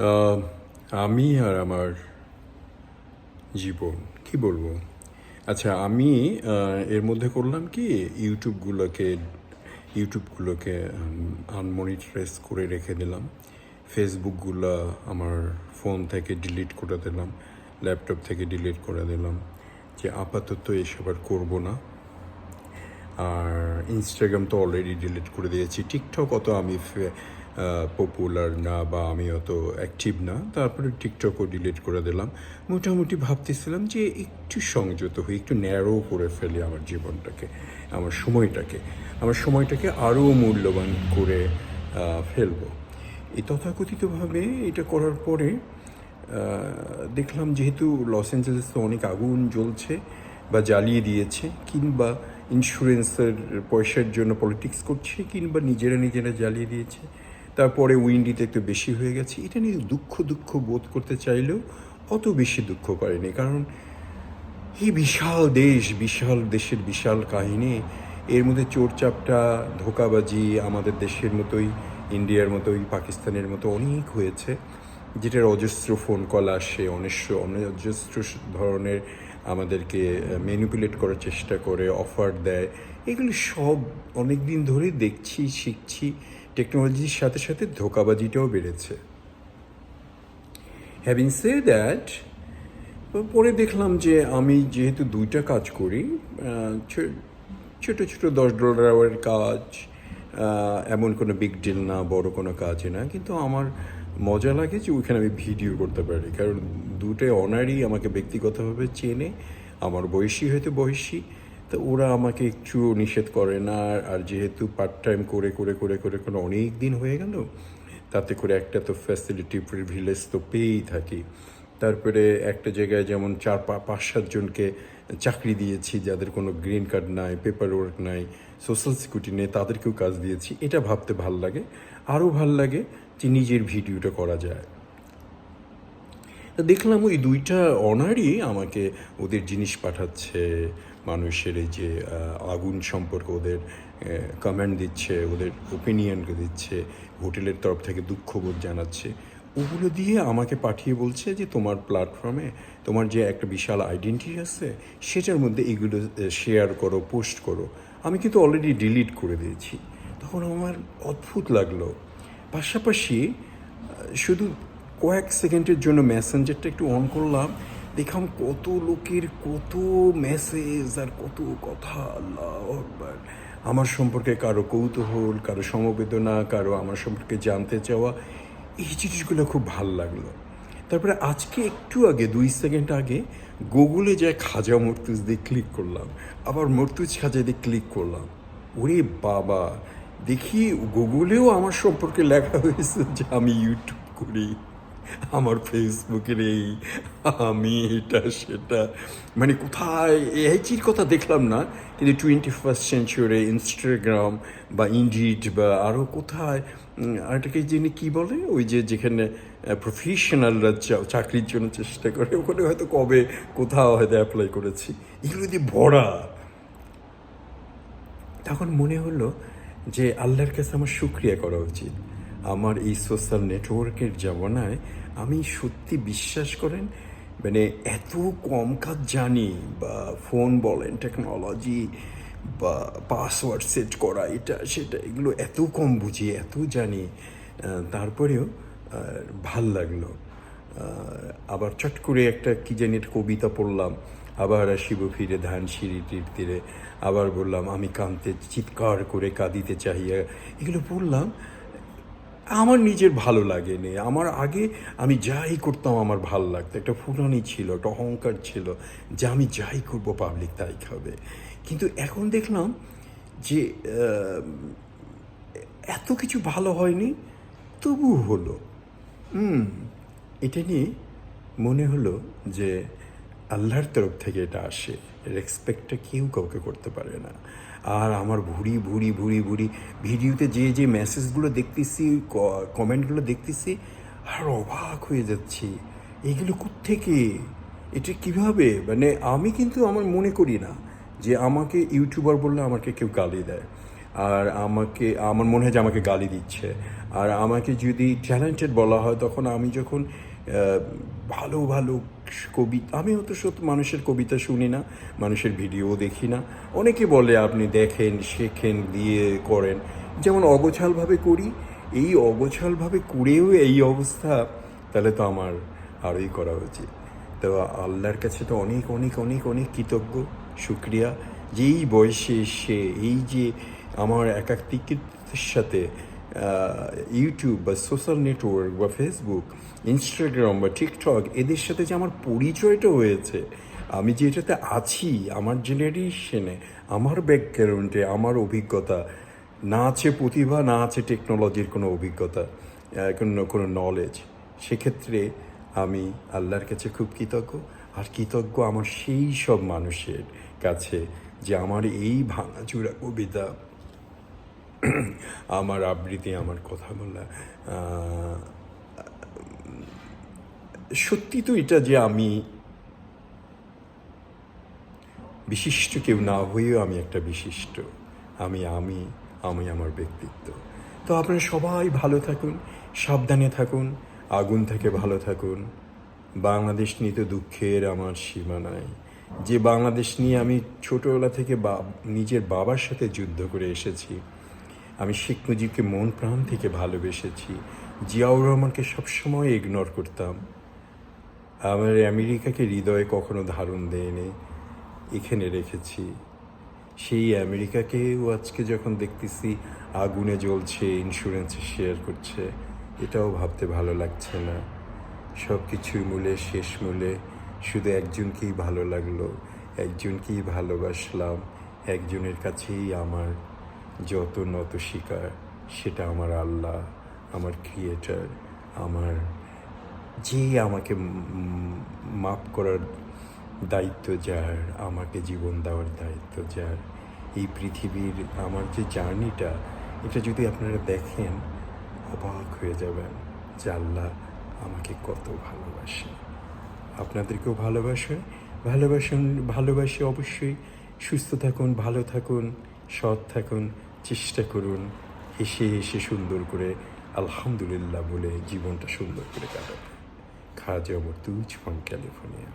আহ, আমি আর আমার জীবন কি বলবো। আচ্ছা, আমি এর মধ্যে করলাম কি, ইউটিউবগুলোকে আনমনিটাইজ করে রেখে দিলাম। ফেসবুকগুলো আমার ফোন থেকে ডিলিট করে দিলাম, ল্যাপটপ থেকে ডিলিট করে দিলাম, যে আপাতত এসব আর করবো না। আর ইনস্টাগ্রাম তো অলরেডি ডিলিট করে দিয়েছি। টিকটক অত আমি পপুলার না বা আমি অত অ্যাক্টিভ না, তারপরে টিকটকও ডিলিট করে দিলাম। মোটামুটি ভাবতেছিলাম যে একটু সংযত হই, একটু ন্যারো করে ফেলি আমার জীবনটাকে, আমার সময়টাকে আরও মূল্যবান করে ফেলবো। এই তথাকথিতভাবে এটা করার পরে দেখলাম যেহেতু লস অ্যাঞ্জেলেসে অনেক আগুন জ্বলছে বা জ্বালিয়ে দিয়েছে, কিংবা ইন্স্যুরেন্সের পয়সার জন্য পলিটিক্স করছে, কিংবা নিজেরা জ্বালিয়ে দিয়েছে, তারপরে উইন্ডিতে একটু বেশি হয়ে গেছে, এটা নিয়ে দুঃখ বোধ করতে চাইলেও অত বেশি দুঃখ করেনি। কারণ এই বিশাল দেশের বিশাল কাহিনী, এর মধ্যে চোরচাপটা, ধোঁকাবাজি আমাদের দেশের মতোই, ইন্ডিয়ার মতোই, পাকিস্তানের মতো অনেক হয়েছে, যেটার অজস্র ফোন কল আসে, অজস্র ধরনের আমাদেরকে ম্যানিপুলেট করার চেষ্টা করে, অফার দেয়। এগুলো সব অনেক দিন ধরেই দেখছি, শিখছি। টেকনোলজির সাথে সাথে ধোঁকাবাজিটাও বেড়েছে। হ্যাভিং সে দ্যাট, পরে দেখলাম যে আমি যেহেতু দুইটা কাজ করি, ছোটো ছোটো $10 কাজ, এমন কোনো বিগ ডিল না, বড় কোনো কাজ না, কিন্তু আমার মজা লাগে যে ওইখানে আমি ভিডিও করতে পারি। কারণ দুটোই অনারই আমাকে ব্যক্তিগতভাবে চেনে, আমার বয়সী, তো ওরা আমাকে একটু নিষেধ করে না। আর যেহেতু পার্ট টাইম করে অনেক দিন হয়ে গেল, তাতে করে একটা তো ফ্যাসিলিটি, প্রিভিলেজ তো পেয়েই থাকি। তারপরে একটা জায়গায় যেমন 4-5-7 জনকে চাকরি দিয়েছি, যাদের কোনো গ্রিন কার্ড নাই, পেপার ওয়ার্ক নাই, সোশ্যাল সিকিউরিটি নেই, তাদেরকেও কাজ দিয়েছি। এটা ভাবতে ভাল লাগে। আরও ভাল লাগে যে নিজের ভিডিওটা করা যায়। তা দেখলাম ওই দুইটা অনারই আমাকে ওদের জিনিস পাঠাচ্ছে, মানুষের এই যে আগুন সম্পর্কে ওদের কমেন্ট দিচ্ছে, ওদের ওপিনিয়নকে দিচ্ছে, হোটেলের তরফ থেকে দুঃখবোধ জানাচ্ছে। ওগুলো দিয়ে আমাকে পাঠিয়ে বলছে যে তোমার প্ল্যাটফর্মে তোমার যে একটা বিশাল আইডেন্টিটি আছে, সেটার মধ্যে এগুলো শেয়ার করো, পোস্ট করো। আমি কিন্তু অলরেডি ডিলিট করে দিয়েছি। তখন আমার অদ্ভুত লাগলো। পাশাপাশি শুধু কয়েক সেকেন্ডের জন্য মেসেঞ্জারটা একটু অন করলাম, দেখলাম কত লোকের কত মেসেজ আর কত কথা। আল্লাহ আকবার! আমার সম্পর্কে কারো কৌতূহল, কারো সমবেদনা, কারো আমার সম্পর্কে জানতে চাওয়া, এই জিনিসগুলো খুব ভাল লাগলো। তারপরে আজকে একটু আগে, 2 সেকেন্ড আগে, গুগলে যায় খাজা মর্তুজ দিয়ে ক্লিক করলাম, আবার মর্তুজ খাজা দিয়ে ক্লিক করলাম। ওরে বাবা! দেখি গুগলেও আমার সম্পর্কে লেখা হয়েছে যে আমি ইউটিউব করি, আমার ফেসবুকের এই, আমি এটা সেটা, মানে কোথায় এইচির কথা দেখলাম না, কিন্তু 21st সেঞ্চুরি ইনস্টাগ্রাম বা ইন্ডিড বা আরও কোথায় আরেকটাকে যিনি কী বলে, ওই যে যেখানে প্রফেশনালরা চাকরির জন্য চেষ্টা করে, ওখানে হয়তো কবে কোথাও হয়তো অ্যাপ্লাই করেছি, এগুলো দিয়ে ভরা। তখন মনে হলো যে আল্লাহর কাছে আমার শুকরিয়া করা উচিত। আমার এই সোশ্যাল নেটওয়ার্কের জামানায় আমি সত্যি, বিশ্বাস করেন, মানে এত কম কাজ জানি, বা ফোন বলেন, টেকনোলজি বা পাসওয়ার্ড সেট করা, এটা সেটা, এগুলো এত কম বুঝি, এত জানি, তারপরেও ভাল লাগলো। আবার চট করে একটা কী জানি একটা কবিতা পড়লাম, আবার আসিব ফিরে ধানসিঁড়িটির তীরে, আবার বললাম আমি কাঁদতে চিৎকার করে কাঁদিতে চাহিয়া, এগুলো পড়লাম। আমার নিজের ভালো লাগেনি। আমার আগে আমি যাই করতাম আমার ভাল লাগতো, একটা ফুটানি ছিল, একটা অহংকার ছিল যে আমি যাই করব পাবলিক তাই খাবে। কিন্তু এখন দেখলাম যে এত কিছু ভালো হয়নি, তবু হলো। এটা নিয়ে মনে হলো যে আল্লাহর তরফ থেকে এটা আসে, রেসপেক্টটা কেউ কাউকে করতে পারে না। আর আমার ভুরি ভিডিওতে যে মেসেজগুলো দেখতেছি, কমেন্টগুলো দেখতেছি, আর অবাক হয়ে যাচ্ছি, এগুলো কোত্থেকে, এটা কিভাবে, মানে আমি কিন্তু আমার মনে করি না যে আমাকে ইউটিউবার বললে আমাকে কেউ গালি দেয়। আর আমার মনে হয় যে আমাকে গালি দিচ্ছে। আর আমাকে যদি ট্যালেন্টেড বলা হয়, তখন আমি যখন ভালো ভালো কবিতা, আমি অত সত্য মানুষের কবিতা শুনি না, মানুষের ভিডিও দেখি না। অনেকে বলে আপনি দেখেন, শেখেন, দিয়ে করেন। যেমন অগোছালভাবে করি, এই অগোছালভাবে করেও এই অবস্থা, তাহলে তো আমার আরোই করা উচিত। তো আল্লাহর কাছে তো অনেক অনেক অনেক অনেক কৃতজ্ঞ, শুক্রিয়া, যে এই বয়সে এসে এই যে আমার একাকিত্বের সাথে ইউটিউব বা সোশ্যাল নেটওয়ার্ক বা ফেসবুক, ইনস্টাগ্রাম বা টিকটক, এদের সাথে যে আমার পরিচয়টা হয়েছে, আমি যে এটাতে আছি, আমার জেনারেশনে, আমার ব্যাকগ্রাউন্ডে, আমার অভিজ্ঞতা, না আছে প্রতিভা, না আছে টেকনোলজির কোনো অভিজ্ঞতা, কোনো নলেজ, সেক্ষেত্রে আমি আল্লাহর কাছে খুব কৃতজ্ঞ। আর কৃতজ্ঞ আমার সেই সব মানুষের কাছে যে আমার এই ভাঙাচুরা কবিতা, আমার আবৃত্তি, আমার কথা বলা, সত্যি তো এটা যে আমি বিশিষ্ট কেউ না হয়েও আমি একটা বিশিষ্ট, আমি আমি আমি আমার ব্যক্তিত্ব। তো আপনারা সবাই ভালো থাকুন, সাবধানে থাকুন, আগুন থেকে ভালো থাকুন। বাংলাদেশ নিয়ে তো দুঃখের আমার সীমা নাই। যে বাংলাদেশ নিয়ে আমি ছোটোবেলা থেকে নিজের বাবার সাথে যুদ্ধ করে এসেছি। আমি শেখ মুজিবকে মন প্রাণ থেকে ভালোবেসেছি, জিয়াউর রহমানকে সবসময় ইগনোর করতাম। আমার আমেরিকাকে হৃদয়ে কখনো ধারণ দেয়নি, এখানে রেখেছি। সেই আমেরিকাকেও আজকে যখন দেখতেছি আগুনে জ্বলছে, ইন্স্যুরেন্সে শেয়ার করছে, এটাও ভাবতে ভালো লাগছে না। সব কিছুর মূলে, শেষ মূলে শুধু একজনকেই ভালো লাগলো, একজনকেই ভালোবাসলাম, একজনের কাছেই আমার যত নত শিকার, সেটা আমার আল্লাহ, আমার ক্রিয়েটার, আমার যে আমাকে মাপ করার দায়িত্ব যার, আমাকে জীবন দেওয়ার দায়িত্ব যার। এই পৃথিবীর আমার যে জার্নিটা, এটা যদি আপনারা দেখেন, অবাক হয়ে যাবেন যে আল্লাহ আমাকে কত ভালোবাসে। আপনাদেরকেও ভালোবাসে অবশ্যই। সুস্থ থাকুন, ভালো থাকুন, সৎ থাকুন, চেষ্টা করুন হেসে হেসে সুন্দর করে আলহামদুলিল্লাহ বলে জীবনটা সুন্দর করে কাটান। খাজা মর্তুজ ফ্রম ক্যালিফোর্নিয়া।